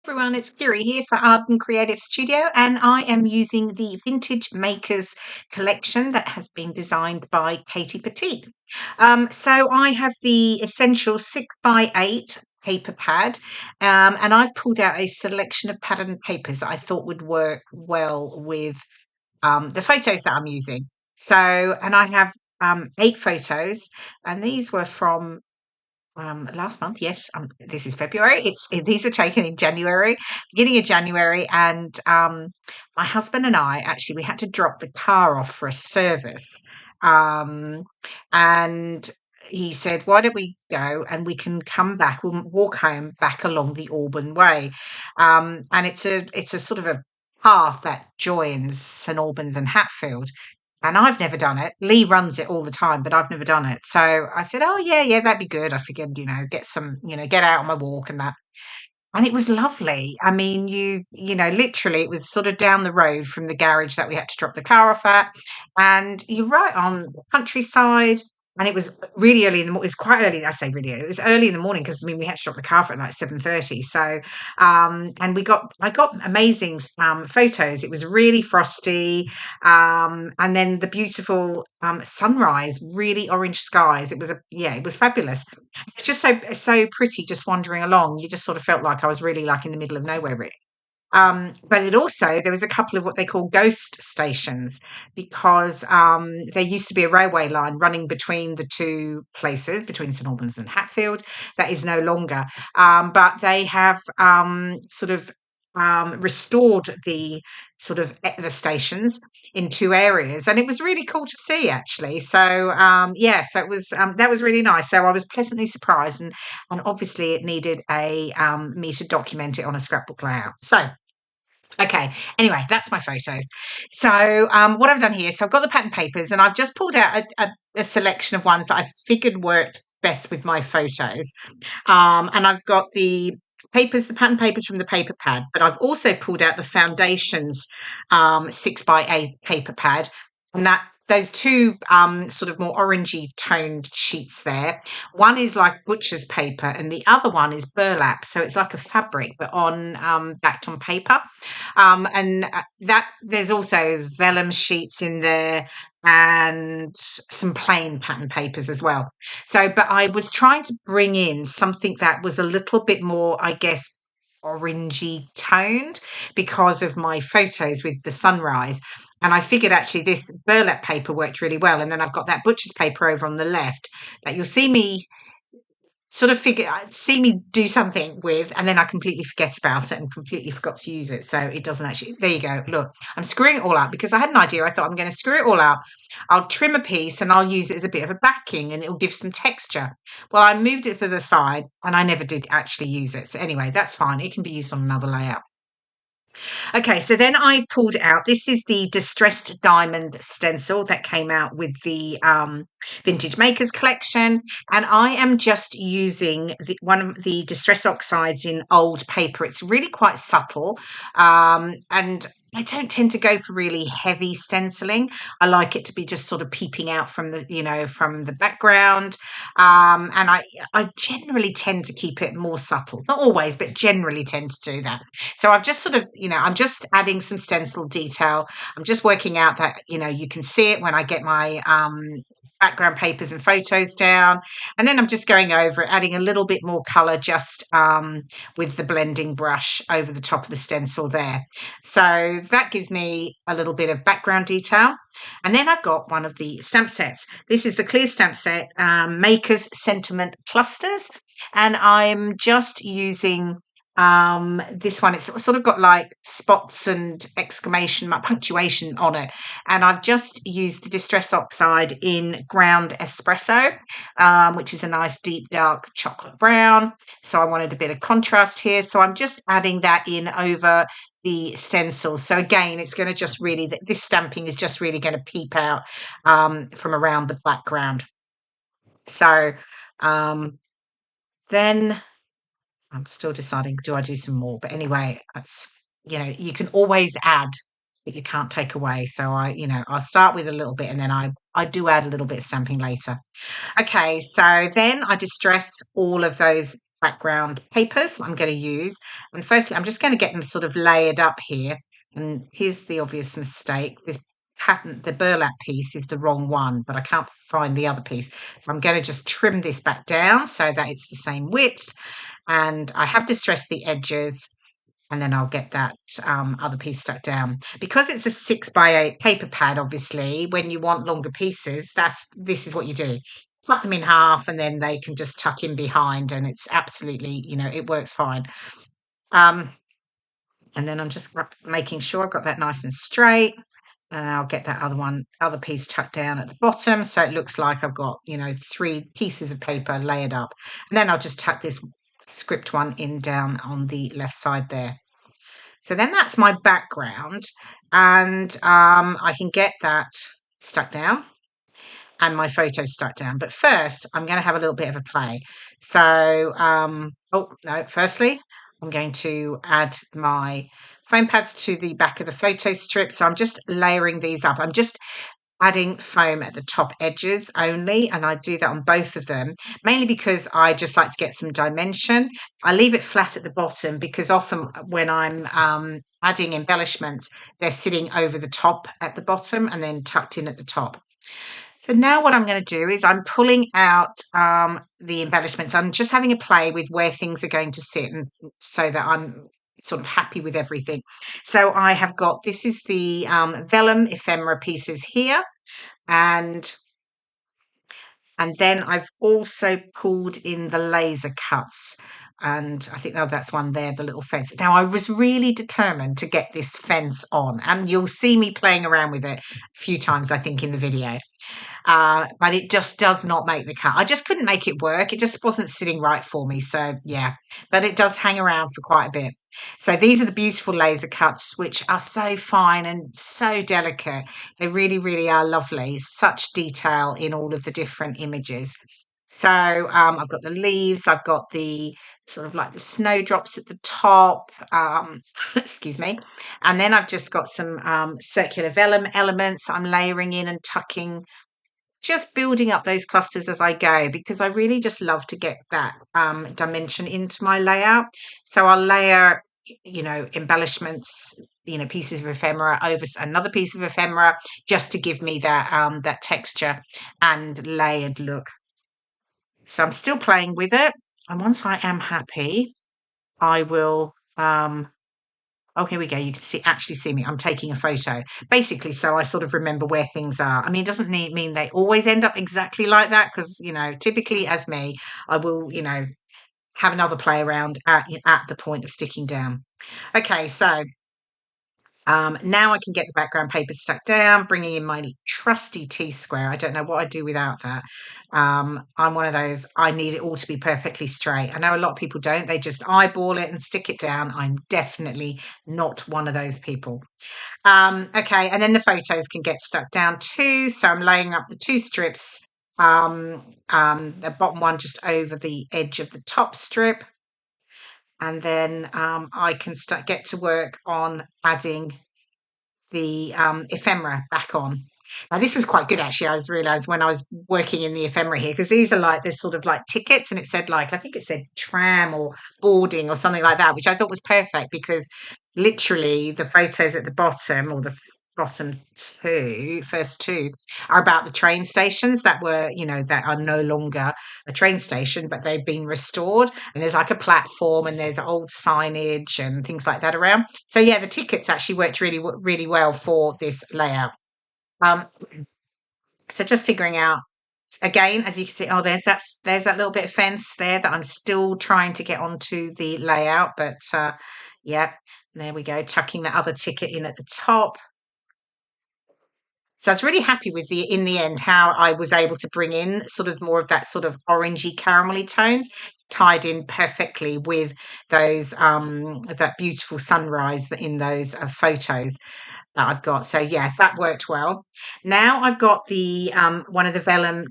Everyone, it's KIREI here for Arden Creative Studio, and I am using the Vintage Makers collection that has been designed by Katie Pertiet. So I have the Essential 6x8 paper pad, and I've pulled out a selection of pattern papers that I thought would work well with the photos that I'm using. And I have 8 photos, and these were from last month. Yes, this is February. These were taken in January, beginning of January, and my husband and I actually we had to drop the car off for a service, um, and he said, "Why don't we go and we can come back? We'll walk home back along the Alban Way, and it's a sort of a path that joins St Albans and Hatfield." And I've never done it. Lee runs it all the time, but I've never done it. So I said, "Oh, yeah, yeah, that'd be good." I figured, get out on my walk and that. And it was lovely. I mean, literally, it was sort of down the road from the garage that we had to drop the car off at. And you're right on the countryside. And it was really early in the morning. It was quite early. I say really early. It was early in the morning because we had to drop the car off at like 7:30. So, and I got amazing photos. It was really frosty, and then the beautiful sunrise, really orange skies. It was fabulous. It's just so pretty just wandering along. You just sort of felt like I was really like in the middle of nowhere, really. But there was a couple of what they call ghost stations because there used to be a railway line running between the two places, between St Albans and Hatfield. That is no longer. But they have restored the the stations in 2 areas, and it was really cool to see actually. So it was that was really nice. So I was pleasantly surprised, and obviously it needed a me to document it on a scrapbook layout. So okay. Anyway, that's my photos. So, what I've done here, so I've got the pattern papers, and I've just pulled out a selection of ones that I figured worked best with my photos. And I've got the pattern papers from the paper pad, but I've also pulled out the foundations 6x8 paper pad, and that those two sort of more orangey toned sheets there. One is like butcher's paper, and the other one is burlap, so it's like a fabric but on backed on paper. And that there's also vellum sheets in there and some plain pattern papers as well. So, but I was trying to bring in something that was a little bit more, I guess, orangey toned because of my photos with the sunrise. And I figured actually this burlap paper worked really well. And then I've got that butcher's paper over on the left that you'll see me see me do something with, and then I completely forget about it and completely forgot to use it. So it doesn't actually, there you go. Look, I'm screwing it all up because I had an idea. I thought I'm going to screw it all up. I'll trim a piece and I'll use it as a bit of a backing and it'll give some texture. Well, I moved it to the side and I never did actually use it. So anyway, that's fine. It can be used on another layout. Okay, so then I pulled out, this is the Distressed Diamond stencil that came out with the Vintage Makers collection. And I am just using one of the Distress Oxides in old paper. It's really quite subtle. And I don't tend to go for really heavy stenciling. I like it to be just sort of peeping out from from the background. And I generally tend to keep it more subtle. Not always, but generally tend to do that. So I've just I'm just adding some stencil detail. I'm just working out that, you can see it when I get my background papers and photos down. And then I'm just going over it, adding a little bit more colour just with the blending brush over the top of the stencil there. So that gives me a little bit of background detail. And then I've got one of the stamp sets. This is the clear stamp set, Makers Sentiment Clusters. And I'm just using this one. It's sort of got like spots and exclamation mark punctuation on it, and I've just used the Distress Oxide in Ground Espresso, which is a nice deep dark chocolate brown. So I wanted a bit of contrast here, so I'm just adding that in over the stencils. So again, it's going to just really, this stamping is just really going to peep out from around the background. So then I'm still deciding, do I do some more? But anyway, that's, you can always add, but you can't take away. So I'll start with a little bit and then I do add a little bit of stamping later. Okay, so then I distress all of those background papers I'm going to use. And firstly, I'm just going to get them sort of layered up here. And here's the obvious mistake. This pattern, the burlap piece is the wrong one, but I can't find the other piece. So I'm going to just trim this back down so that it's the same width. And I have distressed the edges, and then I'll get that other piece stuck down. Because it's a 6x8 paper pad, obviously, when you want longer pieces, this is what you do. Cut them in half, and then they can just tuck in behind, and it's absolutely, it works fine. And then I'm just making sure I've got that nice and straight, and I'll get that other piece tucked down at the bottom, so it looks like I've got, 3 pieces of paper layered up. And then I'll just tuck this script one in down on the left side there. So then that's my background, and I can get that stuck down and my photos stuck down. But first, I'm going to have a little bit of a play. So, firstly, I'm going to add my foam pads to the back of the photo strip. So I'm just layering these up. I'm just adding foam at the top edges only, and I do that on both of them, mainly because I just like to get some dimension. I leave it flat at the bottom because often when I'm adding embellishments, they're sitting over the top at the bottom and then tucked in at the top. So now what I'm going to do is I'm pulling out the embellishments. I'm just having a play with where things are going to sit, and so that I'm sort of happy with everything. So I have got, this is the Vellum Ephemera pieces here, and then I've also pulled in the laser cuts, and I think that's one there, the little fence. Now I was really determined to get this fence on, and you'll see me playing around with it a few times, I think, in the video. But it just does not make the cut. I just couldn't make it work. It just wasn't sitting right for me. So yeah, but it does hang around for quite a bit. So these are the beautiful laser cuts, which are so fine and so delicate. They really, really are lovely. Such detail in all of the different images. So I've got the leaves, I've got the sort of like the snowdrops at the top, excuse me. And then I've just got some circular vellum elements I'm layering in and tucking, just building up those clusters as I go, because I really just love to get that dimension into my layout. So I'll layer, embellishments, pieces of ephemera over another piece of ephemera, just to give me that texture and layered look. So I'm still playing with it, and once I am happy, I will oh, here we go. You can actually see me. I'm taking a photo, basically, so I sort of remember where things are. I mean, it doesn't mean they always end up exactly like that, because, typically as me, I will, have another play around at the point of sticking down. Okay, so now I can get the background paper stuck down, bringing in my trusty T-square. I don't know what I'd do without that. I'm one of those, I need it all to be perfectly straight. I know a lot of people don't. They just eyeball it and stick it down. I'm definitely not one of those people. Okay, and then the photos can get stuck down too. So I'm laying up the 2 strips, the bottom one just over the edge of the top strip. And then I can get to work on adding the ephemera back on. Now this was quite good, actually. I realised when I was working in the ephemera here, because these are like, there's sort of like tickets, and it said I think it said tram or boarding or something like that, which I thought was perfect, because literally the photos at the bottom, or the first two, are about the train stations that were, that are no longer a train station, but they've been restored, and there's like a platform, and there's old signage and things like that around. So yeah, the tickets actually worked really, really well for this layout. So just figuring out, again, as you can see, there's that little bit of fence there that I'm still trying to get onto the layout, but yeah, there we go, tucking that other ticket in at the top. So I was really happy with in the end, how I was able to bring in sort of more of that sort of orangey caramelly tones, tied in perfectly with those that beautiful sunrise in those photos that I've got. So yeah, that worked well. Now I've got the one of the vellum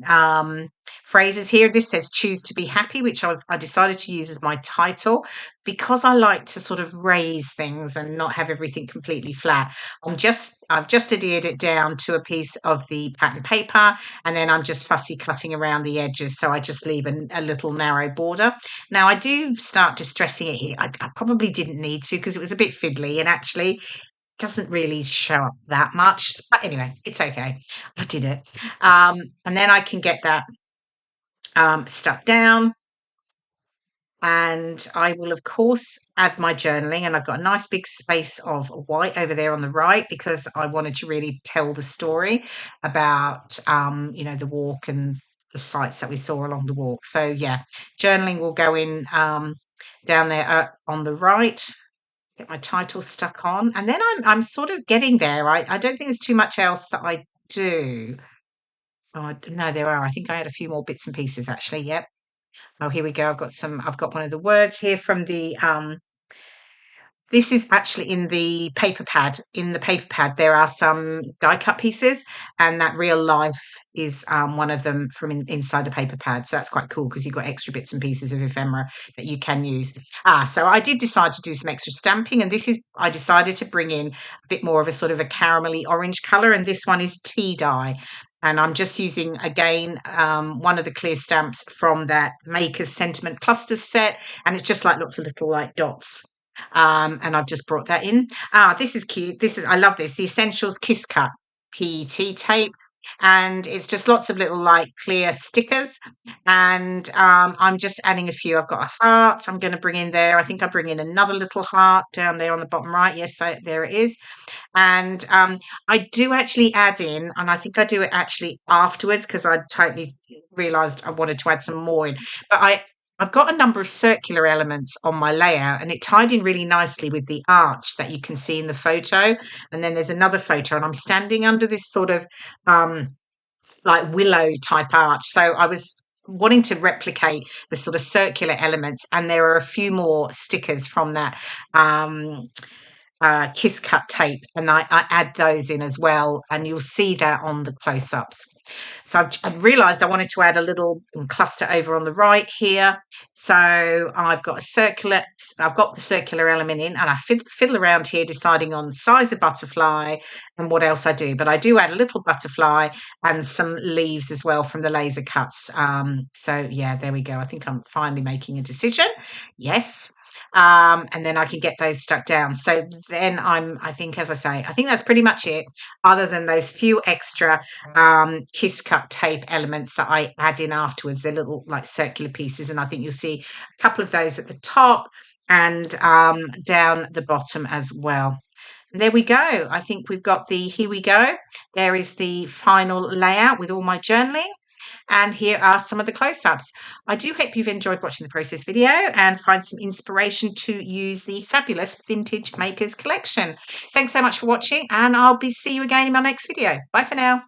phrases here. This says choose to be happy, which I decided to use as my title because I like to sort of raise things and not have everything completely flat. I've just adhered it down to a piece of the pattern paper, and then I'm just fussy cutting around the edges, so I just leave a little narrow border. Now I do start distressing it here. I probably didn't need to because it was a bit fiddly, and actually doesn't really show up that much. But anyway, it's okay. I did it. And then I can get that stuck down. And I will, of course, add my journaling. And I've got a nice big space of white over there on the right because I wanted to really tell the story about, the walk and the sights that we saw along the walk. So, yeah, journaling will go in down there on the right. Get my title stuck on, and then I'm sort of getting there. I don't think there's too much else that I do. Oh, no, there are. I think I had a few more bits and pieces actually. Yep. Oh, here we go. I've got one of the words here from the this is actually in the paper pad. In the paper pad, there are some die cut pieces, and that real life is one of them from inside the paper pad. So that's quite cool because you've got extra bits and pieces of ephemera that you can use. So I did decide to do some extra stamping, and I decided to bring in a bit more of a sort of a caramelly orange colour, and this one is tea dye. And I'm just using, again, one of the clear stamps from that Maker's Sentiment Clusters set, and it's just like lots of little like dots. And I've just brought that in. This is cute. I love this. The Essentials Kiss Cut PET tape. And it's just lots of little like clear stickers. And I'm just adding a few. I've got a heart I'm going to bring in there. I think I bring in another little heart down there on the bottom right. Yes, there it is. And I do actually add in, and I think I do it actually afterwards because I totally realised I wanted to add some more in. But I've got a number of circular elements on my layout, and it tied in really nicely with the arch that you can see in the photo. And then there's another photo, and I'm standing under this sort of like willow type arch. So I was wanting to replicate the sort of circular elements, and there are a few more stickers from that kiss cut tape, and I add those in as well, and you'll see that on the close-ups. So I've realised I wanted to add a little cluster over on the right here. So I've got the circular element in, and I fiddle around here deciding on size of butterfly and what else I do. But I do add a little butterfly and some leaves as well from the laser cuts. So yeah, there we go. I think I'm finally making a decision. Yes. And then I can get those stuck down. So then I think, as I say, I think that's pretty much it, other than those few extra kiss cut tape elements that I add in afterwards. They're little like circular pieces, and I think you'll see a couple of those at the top and down the bottom as well. And there we go. I think we've got here we go. There is the final layout with all my journaling. And here are some of the close-ups. I do hope you've enjoyed watching the process video and find some inspiration to use the fabulous Vintage Makers collection. Thanks so much for watching, and I'll see you again in my next video. Bye for now.